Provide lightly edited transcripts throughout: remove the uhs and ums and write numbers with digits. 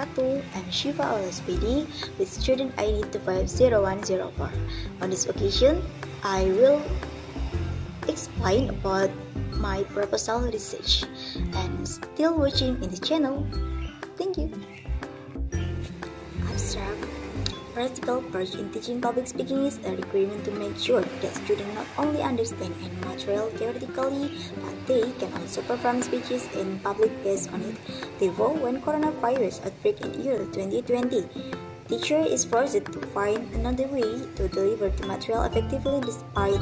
wabarakatuh. I'm Syifa Zubaidi with student ID 250104. On this occasion, I will explain about my proposal research and still watching in the channel. Thank you. Abstract. Practical approach in teaching public speaking is a requirement to make sure that students not only understand and material theoretically, but they can also perform speeches in public based on it. Therefore, when coronavirus outbreak in year 2020, teacher is forced to find another way to deliver the material effectively despite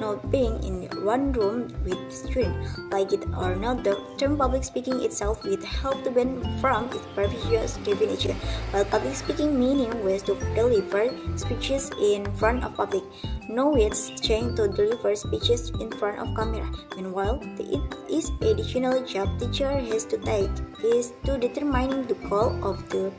not being in one room with students. Like it or not, the term public speaking itself will help to bend from its previous definition. While public speaking meaning was to deliver speeches in front of public, now it's changed to deliver speeches in front of camera. Meanwhile, it is additional job teacher has to take is to determining the goal of the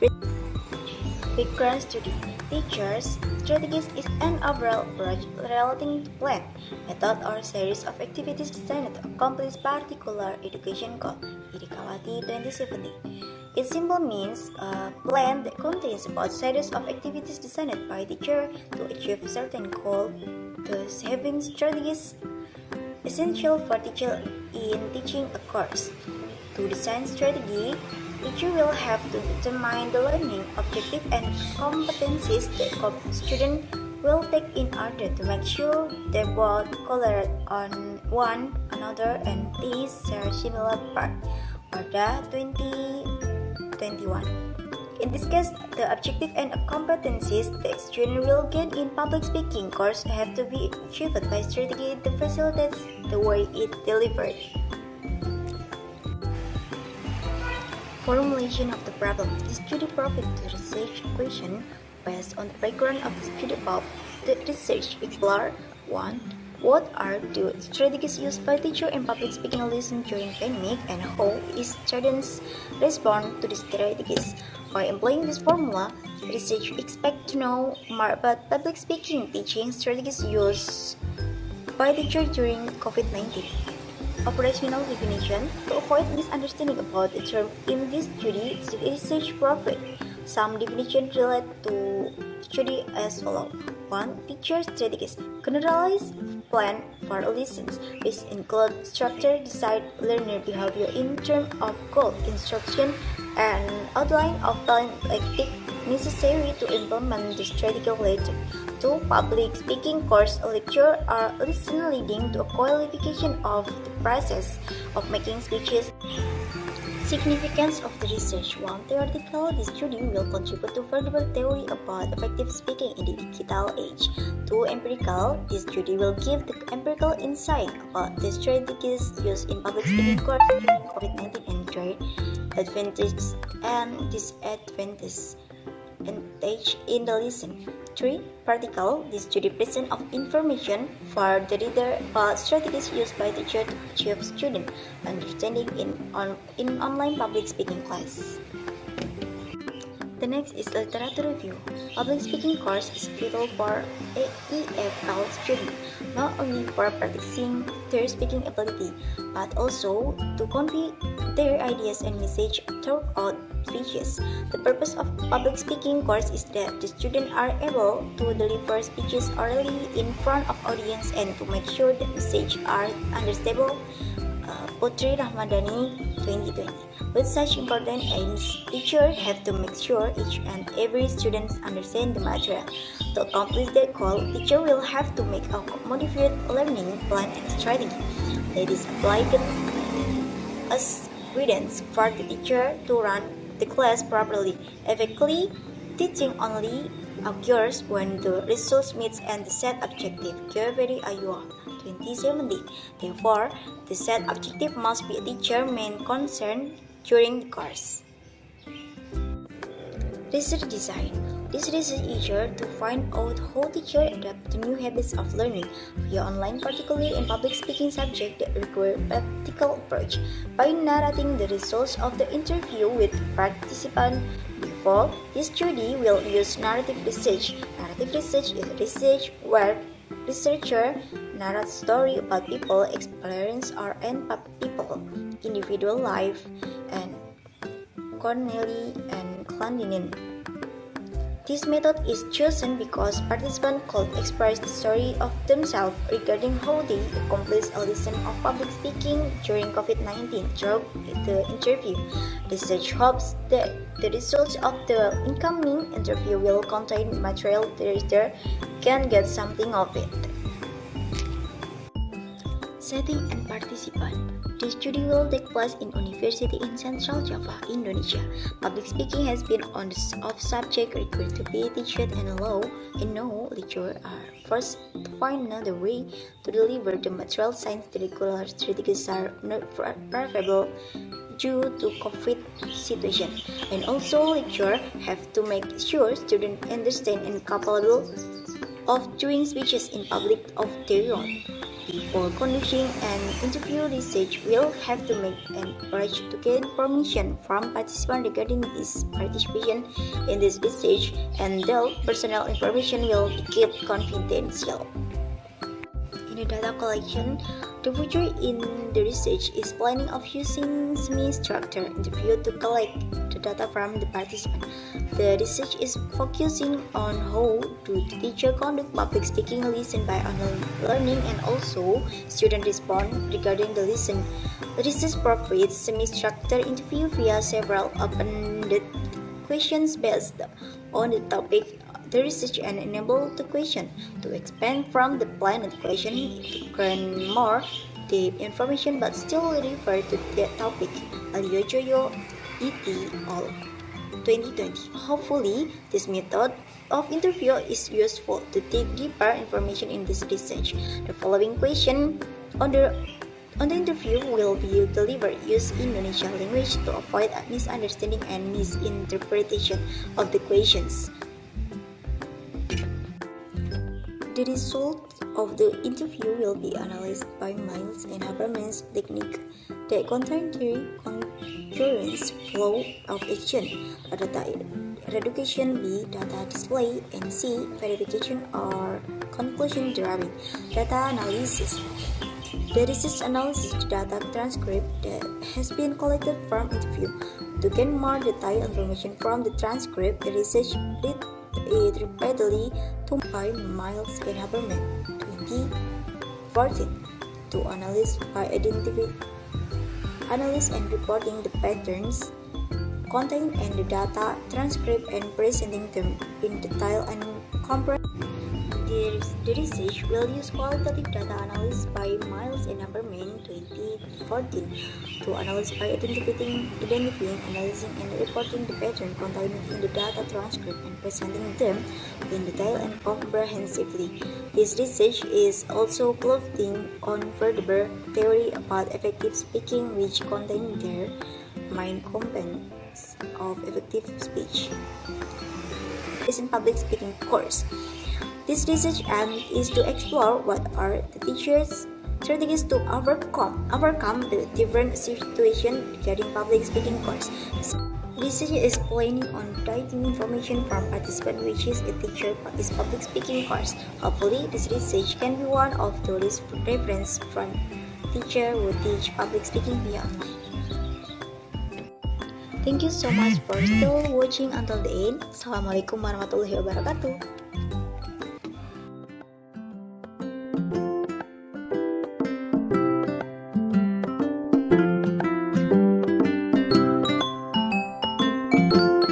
background study. Teachers' strategies is an overall approach relating to plan, method, or series of activities designed to accomplish particular education goal. Idikawati 2017. It simply means a plan that contains about series of activities designed by teacher to achieve certain goal. Thus, having strategies essential for teacher in teaching a course. To design strategy, teacher will have to determine the learning objective and competencies that students will take in order to make sure they both collaborate on one another and they share similar part. Order 2021. In this case, the objective and competencies that students will gain in public speaking course have to be achieved by strategy that facilitates the way it delivered. Formulation of the problem. The study provides the research question based on the background of the study above. The research explore 1. What are the strategies used by teacher in public speaking lesson during pandemic and how is students respond to these strategies? By employing this formula, research expect to know more about public speaking teaching strategies used by teacher during COVID-19. Operational definition. To avoid misunderstanding about the term in this study, the research provide some definitions relate to study as follows. 1. Teacher strategies. Generalized plan for lessons, which include structure, design, learner behavior in terms of goal, instruction, and outline of plan tactics necessary to implement the strategy later. 2. Public speaking course, lecture, or lesson leading to a qualification of the process of making speeches. Significance of the research. 1. Theoretical, this study will contribute to further theory about effective speaking in the digital age. 2. Empirical, this study will give the empirical insight about the strategies used in public speaking course during COVID-19 and their advantages and disadvantages in the lesson. 3. Practical, this study present of information for the reader about strategies used by teacher to achieve student understanding in online public speaking class. The next is literature review. Public speaking course is vital for EFL students, not only for practicing their speaking ability, but also to convey their ideas and message throughout speeches. The purpose of public speaking course is that the students are able to deliver speeches orally in front of audience and to make sure the message are understandable. Putri Rahmadani 2020. With such important aims, teachers have to make sure each and every student understand the material. To accomplish that goal, teacher will have to make a modified learning plan and strategy that is applied as guidance for the teacher to run the class properly. Effectively, teaching only occurs when the results meets and the set objective. Zubaidi, Iowa 2017. Therefore, the set objective must be a teacher's main concern during the course. Research design. This research is easier to find out how teachers adapt to new habits of learning via online, particularly in public speaking subjects that require practical approach. By narrating the results of the interview with participants before, this study will use narrative research. Narrative research is research where researcher narrates story about people, experience, or and people, individual life, and cleanly and cleanliness. This method is chosen because participants could express the story of themselves regarding how they accomplished a lesson of public speaking during COVID-19 throughout the interview. Research hopes that the results of the incoming interview will contain material the reader can get something of it. Setting and participant. The study will take place in University in Central Java, Indonesia. Public speaking has been on the subject required to be taught and law, and now lecturers are forced to find another way to deliver the material since the regular strategies are not preferable due to COVID situation. And also lecturers have to make sure students understand and capable of doing speeches in public of their own. Before conducting an interview, research will have to make an effort to gain permission from participants regarding his participation in this research, and their personal information will be kept confidential. In the data collection, the future in the research is planning of using semi-structured interview to collect the data from the participant. The research is focusing on how do the teacher conduct public speaking lesson by learning and also student respond regarding the lesson. The research provides semi-structured interview via several open-ended questions based on the topic the research and enable the question to expand from the planned question to gain more deep information but still refer to the topic. Aliojoyo et al. 2020. Hopefully, this method of interview is useful to dig deeper information in this research. The following question on the interview will be delivered using Indonesian language to avoid misunderstanding and misinterpretation of the questions. The result of the interview will be analyzed by Miles and Habermas's technique that contain the concurrence flow of action, data reduction, B, data display, and C, verification or conclusion deriving. Data analysis. The research analysis the data transcript that has been collected from interview. To gain more detailed information from the transcript, the research read it repeatedly by Miles and Habermas 2014 to analyze by identifying and reporting the patterns contained in the data transcript and presenting them in detail and comprehensive. The research will use qualitative data analysis by Miles and Habermas 2014 to analyze by identifying, analyzing, and reporting the pattern contained in the data transcript and presenting them in detail and comprehensively. This research is also building on further theory about effective speaking, which contain their main components of effective speech. In public speaking course. This research aim is to explore what are the teachers' strategies to overcome the different situations regarding public speaking course. Research is planning on taking information from participants which is a teacher is public speaking course. Hopefully, this research can be one of those reference from teacher who teach public speaking via online. Thank you so much for still watching until the end. Assalamualaikum warahmatullahi wabarakatuh.